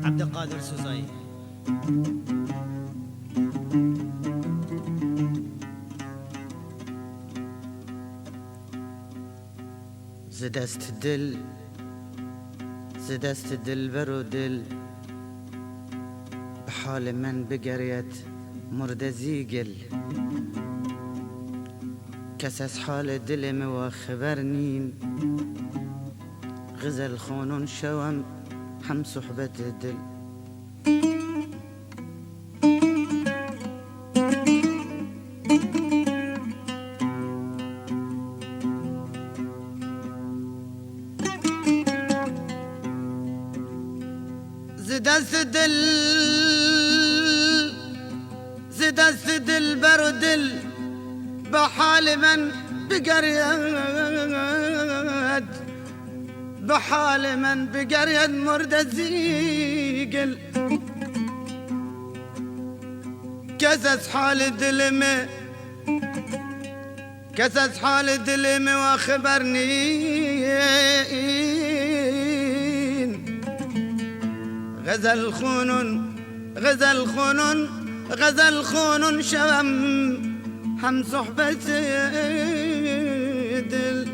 عبدالقادر سوزایی. ز دست دلبر و دل به حال من بگرید مرده زیگل. کس از حال دل ما خبر نین، غزل خونون شوم هم صحبت دل. ز دست دل بر و دل به حال من بگرید، به حال من بگرید مرده زیگل. کس از حال دل ما خبر نین، غزل خونون شوم هم صحبت دل.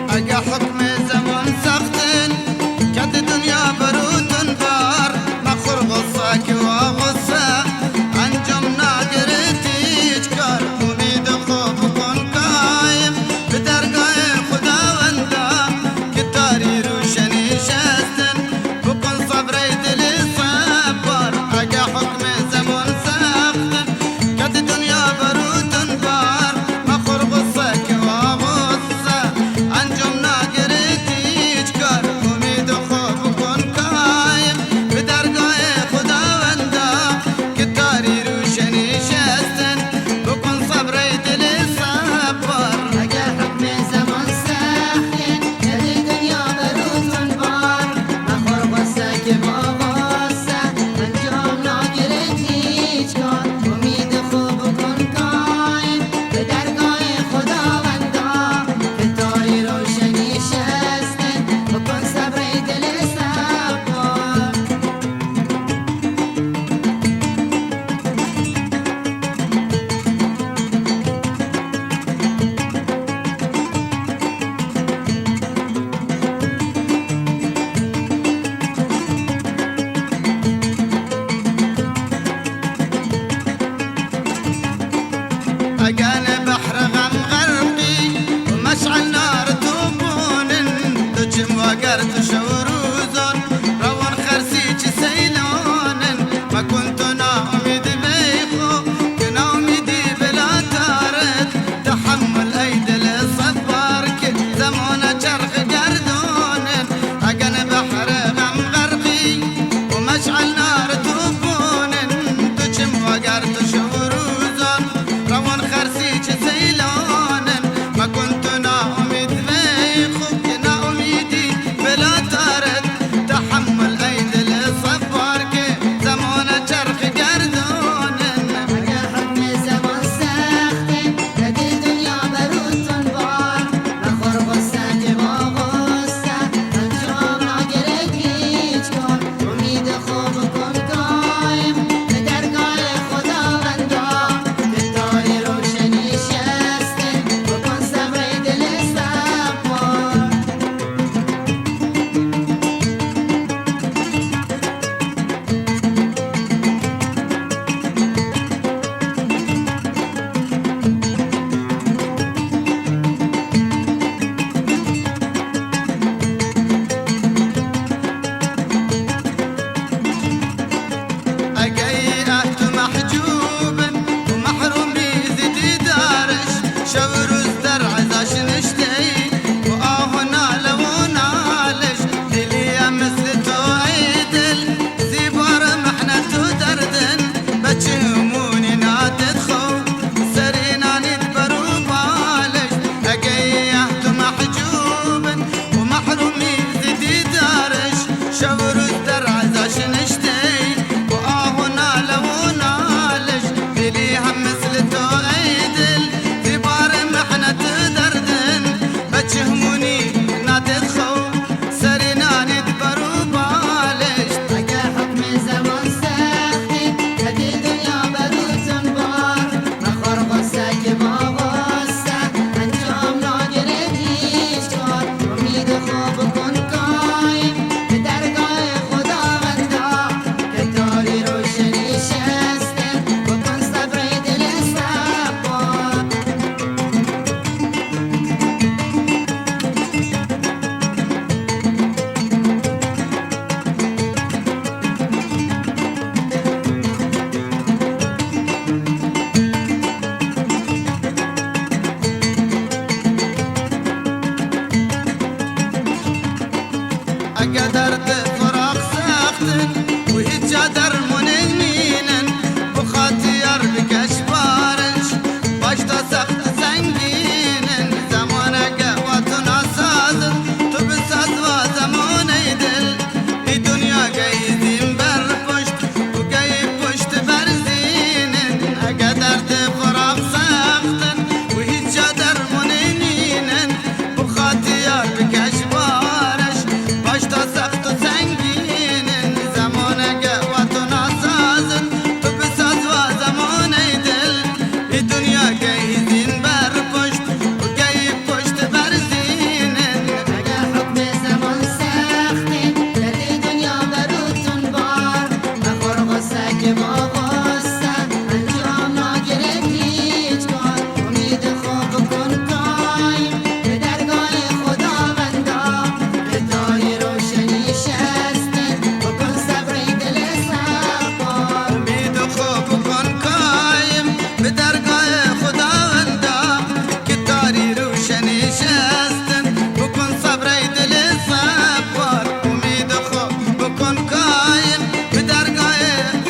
اگه حکم زمان سختن کدد شب و روز در عزاش نشتی و آه و ناله و نالش دلی هم مثل تو ای دل في بار محنت دردن بچهمونی ناتت خو سری نانید برو بالش اگه حکم زمان سختی کدی دنیا بروتون بار مخور غصه که ما غصه انجام ناگرد هیچ کار امید خوب کن قایم به درگاه خداوندا که تاری روشنی شسته بکن صبر دل صبار اگه درد فراق سختن و هیچ جا درمونه مینن بخاطر بکش بارش باش تا سخت سنگینن زمان اگه و تو ناسازن تو بساز و زمان ای دل ای دنیا گیزیم بر پشت و گی پشت بر زینن اگه درد فراق سختن و هیچ جا درمونه مینن بخاطر بکش بارش باش تا سخت و سنگینن زمان اگه و تو ناسازن تو بساز و زمان ای دل ای دنیا گیزین بر پشت و گی پشت بر زینن اگه حکم زمان سختی کدی دنیا بروتون بار مخور غصه که ما غصه انجام ناگرد هیچ کار امید خوب کن قایم به درگاه خداوندا که تاری روشنی شسته بکن صبر دل صبار امید خوب کن قایم به درگاه خداوندا که تاری روشنی شستن بکن صبر ای دل صبار امید خوب کن قایم به درگاه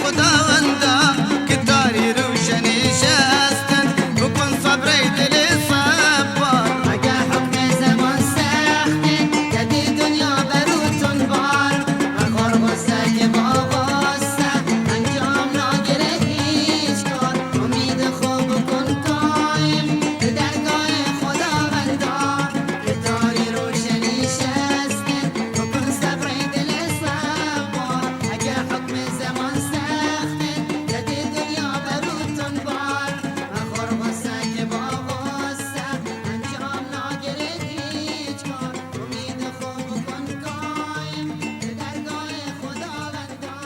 خداوندا که تاری روشنی شستن بکن صبر ای دل صبار اگه حکم زمان سختی کدی دنیا بروتون بار مخور غصه که با غصه انجام ناگرد هیچ کار امید خوب کن قایم به درگاه خداوندا که تاری روشنی شسته بکن صبر دل صبار اگه حکم زمان سختی کدی دنیا بروتون بار مخور غصه که با غصه انجام ناگرد هیچ کار امید خوب کن قایم به درگاه خداوندا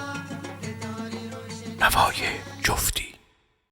که تاری روشنی نوای